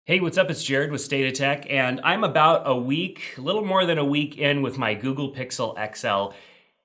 Hey, what's up? It's Jared with State of Tech, and I'm about a little more than a week in with my Google Pixel XL,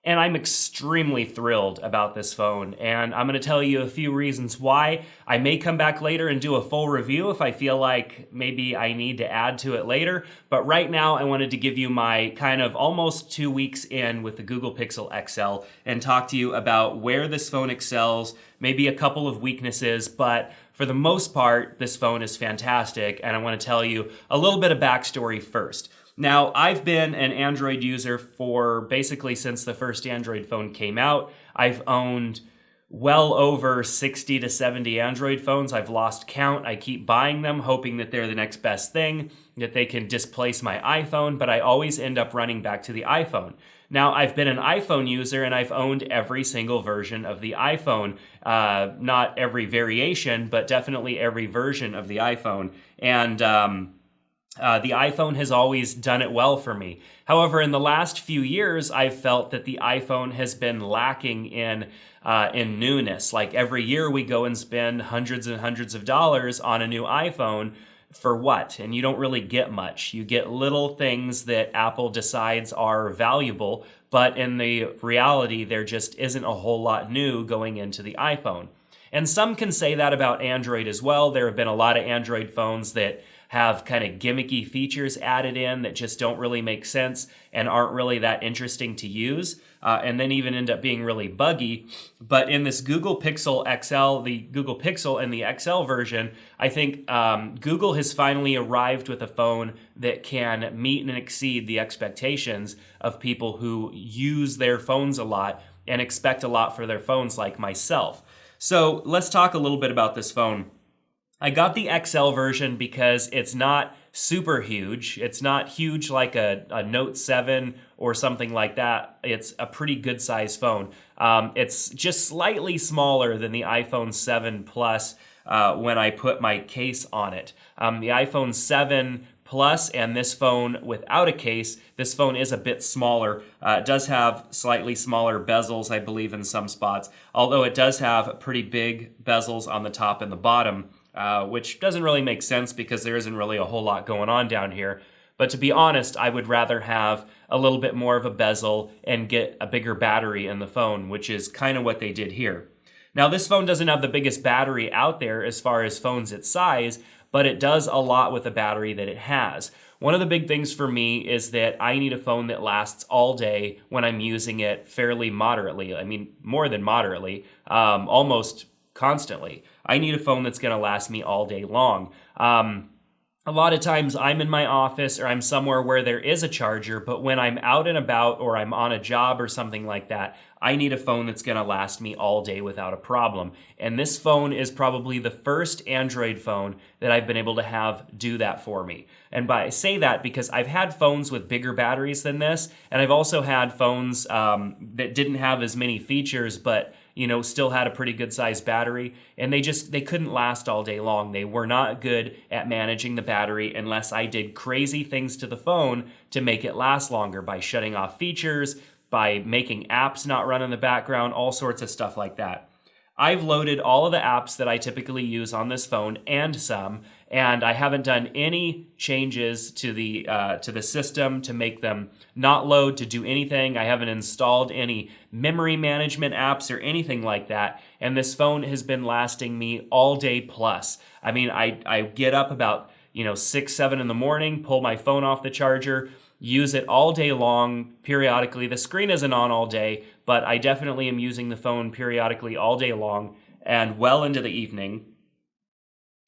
and I'm extremely thrilled about this phone. And I'm going to tell you a few reasons why. I may come back later and do a full review if I feel like maybe I need to add to it later. But right now, I wanted to give you my kind of almost 2 weeks in with the Google Pixel XL and talk to you about where this phone excels, maybe a couple of weaknesses, but for the most part, this phone is fantastic, and I want to tell you a little bit of backstory first. Now, I've been an Android user for basically since the first Android phone came out. I've owned well over 60 to 70 Android phones. I've lost count. I keep buying them, hoping that they're the next best thing, that they can displace my iPhone, but I always end up running back to the iPhone. Now, I've been an iPhone user and I've owned every single version of the iPhone. Not every variation, but definitely every version of the iPhone. And the iPhone has always done it well for me. However, in the last few years, I've felt that the iPhone has been lacking in newness. Like every year we go and spend hundreds and hundreds of dollars on a new iPhone. For what? And you don't really get much. You get little things that Apple decides are valuable, but in the reality, there just isn't a whole lot new going into the iPhone. And some can say that about Android as well. There have been a lot of Android phones that have kind of gimmicky features added in that just don't really make sense and aren't really that interesting to use, and then even end up being really buggy. But in this Google Pixel XL, the Google Pixel and the XL version, I think Google has finally arrived with a phone that can meet and exceed the expectations of people who use their phones a lot and expect a lot for their phones like myself. So let's talk a little bit about this phone. I got the XL version because it's not super huge. It's not huge like a Note 7 or something like that. It's a pretty good size phone. It's just slightly smaller than the iPhone 7 Plus when I put my case on it. The iPhone 7 Plus and this phone without a case, this phone is a bit smaller. It does have slightly smaller bezels, I believe, in some spots, although it does have pretty big bezels on the top and the bottom. Which doesn't really make sense because there isn't really a whole lot going on down here. But to be honest, I would rather have a little bit more of a bezel and get a bigger battery in the phone, which is kind of what they did here. Now, this phone doesn't have the biggest battery out there as far as phones its size, but it does a lot with the battery that it has. One of the big things for me is that I need a phone that lasts all day when I'm using it fairly moderately. I mean, more than moderately, almost constantly. I need a phone that's going to last me all day long. A lot of times I'm in my office or I'm somewhere where there is a charger, but when I'm out and about or I'm on a job or something like that, I need a phone that's going to last me all day without a problem. And this phone is probably the first Android phone that I've been able to have do that for me. And I say that because I've had phones with bigger batteries than this, and I've also had phones that didn't have as many features, but still had a pretty good sized battery, and they couldn't last all day long. They were not good at managing the battery unless I did crazy things to the phone to make it last longer by shutting off features, by making apps not run in the background, all sorts of stuff like that. I've loaded all of the apps that I typically use on this phone and some, and I haven't done any changes to the system to make them not load, to do anything. I haven't installed any memory management apps or anything like that, and this phone has been lasting me all day plus. I mean, I get up about 6, 7 in the morning, pull my phone off the charger, use it all day long, periodically. The screen isn't on all day, but I definitely am using the phone periodically all day long and well into the evening.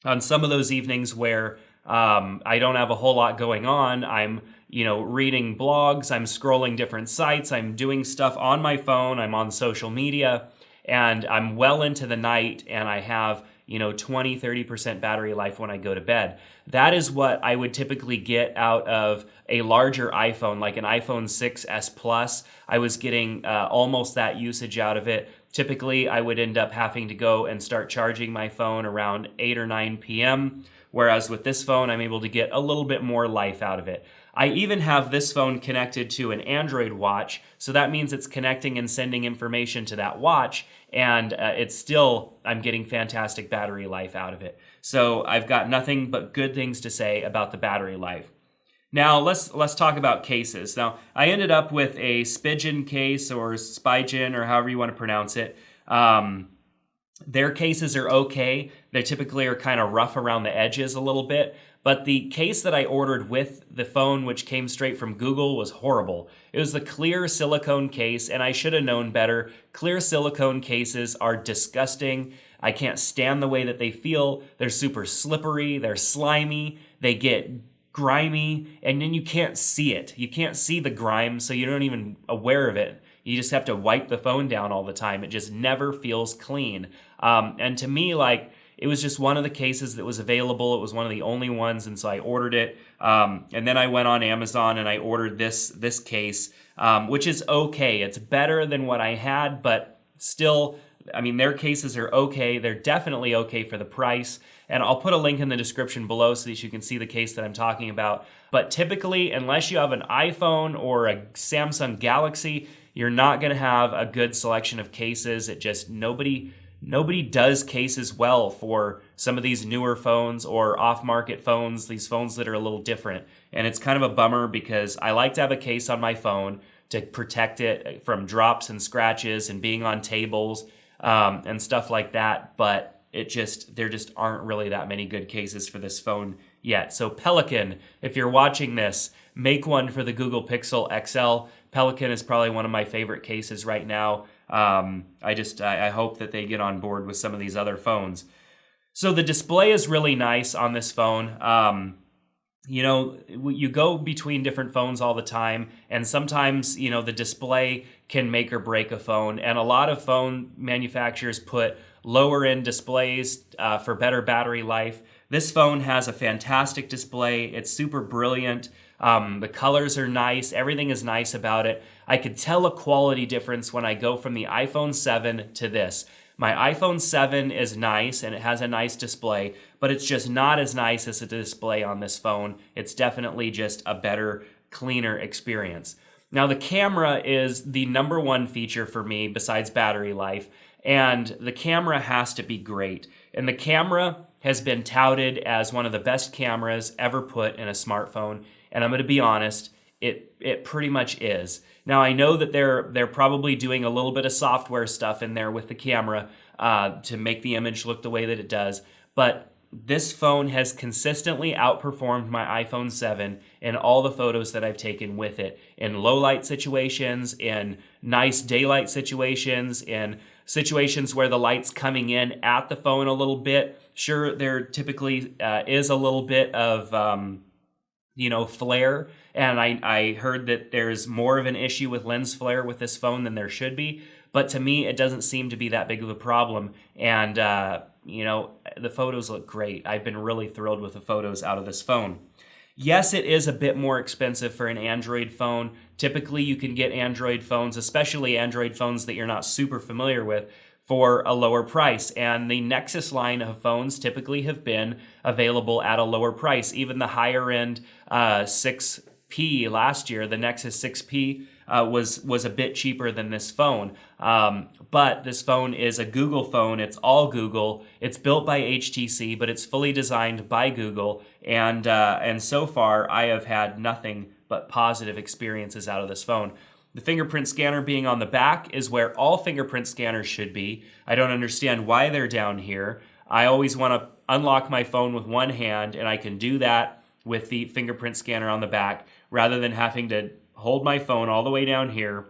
On some of those evenings where I don't have a whole lot going on, I'm reading blogs, I'm scrolling different sites, I'm doing stuff on my phone, I'm on social media, and I'm well into the night, and I have 20, 30% battery life when I go to bed. That is what I would typically get out of a larger iPhone, like an iPhone 6s Plus. I was getting almost that usage out of it. Typically, I would end up having to go and start charging my phone around 8 or 9 p.m., whereas with this phone, I'm able to get a little bit more life out of it. I even have this phone connected to an Android watch, so that means it's connecting and sending information to that watch, and I'm getting fantastic battery life out of it. So I've got nothing but good things to say about the battery life. Now let's talk about cases. Now I ended up with a Spigen case or Spigen or however you want to pronounce it. Their cases are okay. They typically are kind of rough around the edges a little bit. But the case that I ordered with the phone, which came straight from Google, was horrible. It was the clear silicone case, and I should have known better. Clear silicone cases are disgusting. I can't stand the way that they feel. They're super slippery. They're slimy. They get grimy, and then you can't see it. You can't see the grime, so you're not even aware of it. You just have to wipe the phone down all the time. It just never feels clean. And to me, it was just one of the cases that was available. It was one of the only ones, and so I ordered it. And then I went on Amazon and I ordered this case, which is okay. It's better than what I had, but still, their cases are okay. They're definitely okay for the price. And I'll put a link in the description below so that you can see the case that I'm talking about. But typically, unless you have an iPhone or a Samsung Galaxy, you're not going to have a good selection of cases. It just, nobody does cases well for some of these newer phones or off-market phones, these phones that are a little different. And it's kind of a bummer because I like to have a case on my phone to protect it from drops and scratches and being on tables and stuff like that. But there just aren't really that many good cases for this phone yet. So Pelican, if you're watching this, make one for the Google Pixel XL. Pelican is probably one of my favorite cases right now. I hope that they get on board with some of these other phones. So the display is really nice on this phone. You go between different phones all the time, and sometimes, the display can make or break a phone. And a lot of phone manufacturers put lower end displays for better battery life. This phone has a fantastic display. It's super brilliant. The colors are nice. Everything is nice about it. I could tell a quality difference when I go from the iPhone 7 to this. My iPhone 7 is nice and it has a nice display, but it's just not as nice as the display on this phone. It's definitely just a better, cleaner experience. Now, the camera is the number one feature for me besides battery life, and the camera has to be great. And the camera has been touted as one of the best cameras ever put in a smartphone, and I'm going to be honest, it pretty much is. Now, I know that they're probably doing a little bit of software stuff in there with the camera to make the image look the way that it does, but this phone has consistently outperformed my iPhone 7 in all the photos that I've taken with it, in low light situations, in nice daylight situations, in situations where the light's coming in at the phone a little bit. Sure, there typically is a little bit of flare, and I heard that there's more of an issue with lens flare with this phone than there should be, but to me it doesn't seem to be that big of a problem. And the photos look great. I've been really thrilled with the photos out of this phone. Yes, it is a bit more expensive for an Android phone. Typically you can get Android phones, especially Android phones that you're not super familiar with, for a lower price. And the Nexus line of phones typically have been available at a lower price. Even the higher end 6P last year, the Nexus 6P was a bit cheaper than this phone. But this phone is a Google phone. It's all Google. It's built by HTC, but it's fully designed by Google. And so far, I have had nothing but positive experiences out of this phone. The fingerprint scanner being on the back is where all fingerprint scanners should be. I don't understand why they're down here. I always want to unlock my phone with one hand, and I can do that with the fingerprint scanner on the back rather than having to hold my phone all the way down here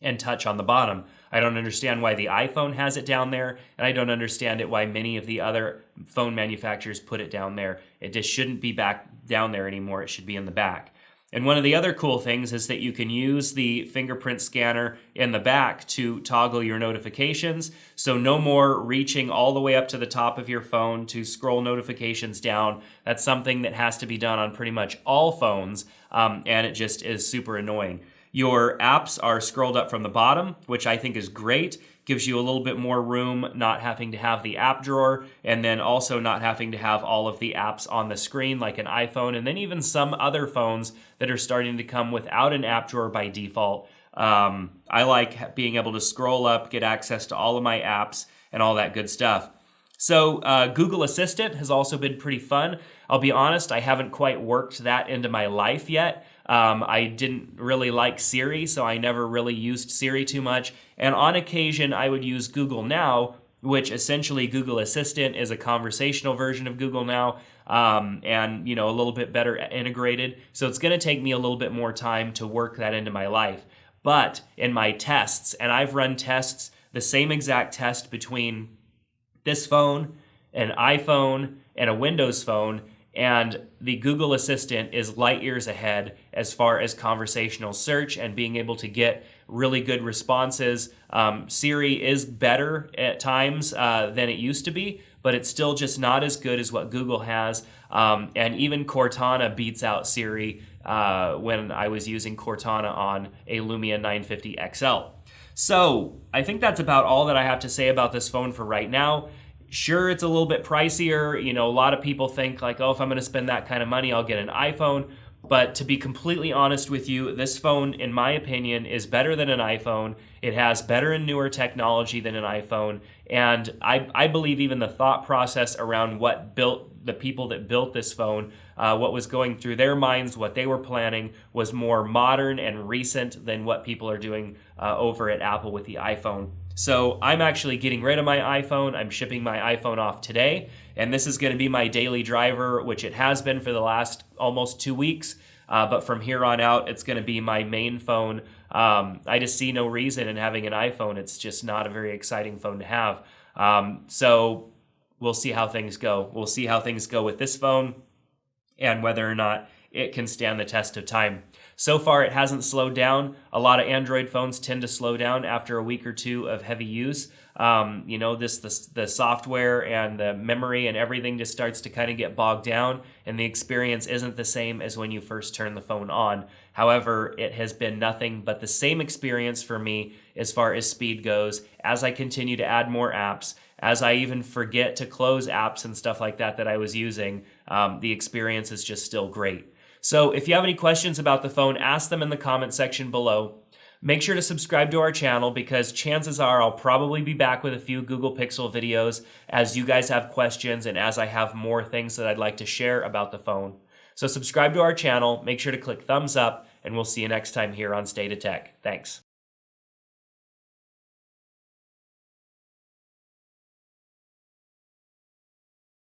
and touch on the bottom. I don't understand why the iPhone has it down there, and I don't understand why many of the other phone manufacturers put it down there. It just shouldn't be back down there anymore. It should be in the back. And one of the other cool things is that you can use the fingerprint scanner in the back to toggle your notifications. So no more reaching all the way up to the top of your phone to scroll notifications down. That's something that has to be done on pretty much all phones, and it just is super annoying. Your apps are scrolled up from the bottom, which I think is great. Gives you a little bit more room, not having to have the app drawer, and then also not having to have all of the apps on the screen like an iPhone, and then even some other phones that are starting to come without an app drawer by default. I like being able to scroll up, get access to all of my apps, and all that good stuff. So Google Assistant has also been pretty fun. I'll be honest, I haven't quite worked that into my life yet. I didn't really like Siri, so I never really used Siri too much. And on occasion, I would use Google Now, which essentially Google Assistant is a conversational version of Google Now, and a little bit better integrated. So it's going to take me a little bit more time to work that into my life. But in my tests, and I've run tests, the same exact test between this phone, an iPhone, and a Windows phone, and the Google Assistant is light years ahead as far as conversational search and being able to get really good responses. Siri is better at times than it used to be, but it's still just not as good as what Google has. And even Cortana beats out Siri when I was using Cortana on a Lumia 950 XL. So I think that's about all that I have to say about this phone for right now. Sure, it's a little bit pricier. A lot of people think like, oh, if I'm going to spend that kind of money, I'll get an iPhone. But to be completely honest with you, this phone, in my opinion, is better than an iPhone. It has better and newer technology than an iPhone. And I believe even the thought process around what built the people that built this phone, what was going through their minds, what they were planning, was more modern and recent than what people are doing over at Apple with the iPhone. So I'm actually getting rid of my iPhone. I'm shipping my iPhone off today, and this is going to be my daily driver, which it has been for the last almost 2 weeks. But from here on out, it's going to be my main phone. I just see no reason in having an iPhone. It's just not a very exciting phone to have. So we'll see how things go. We'll see how things go with this phone and whether or not it can stand the test of time. So far, it hasn't slowed down. A lot of Android phones tend to slow down after a week or two of heavy use. The software and the memory and everything just starts to kind of get bogged down, and the experience isn't the same as when you first turn the phone on. However, it has been nothing but the same experience for me as far as speed goes as I continue to add more apps, as I even forget to close apps and stuff like that I was using. The experience is just still great. So if you have any questions about the phone, ask them in the comment section below. Make sure to subscribe to our channel because chances are I'll probably be back with a few Google Pixel videos as you guys have questions and as I have more things that I'd like to share about the phone. So subscribe to our channel, make sure to click thumbs up, and we'll see you next time here on State of Tech. Thanks.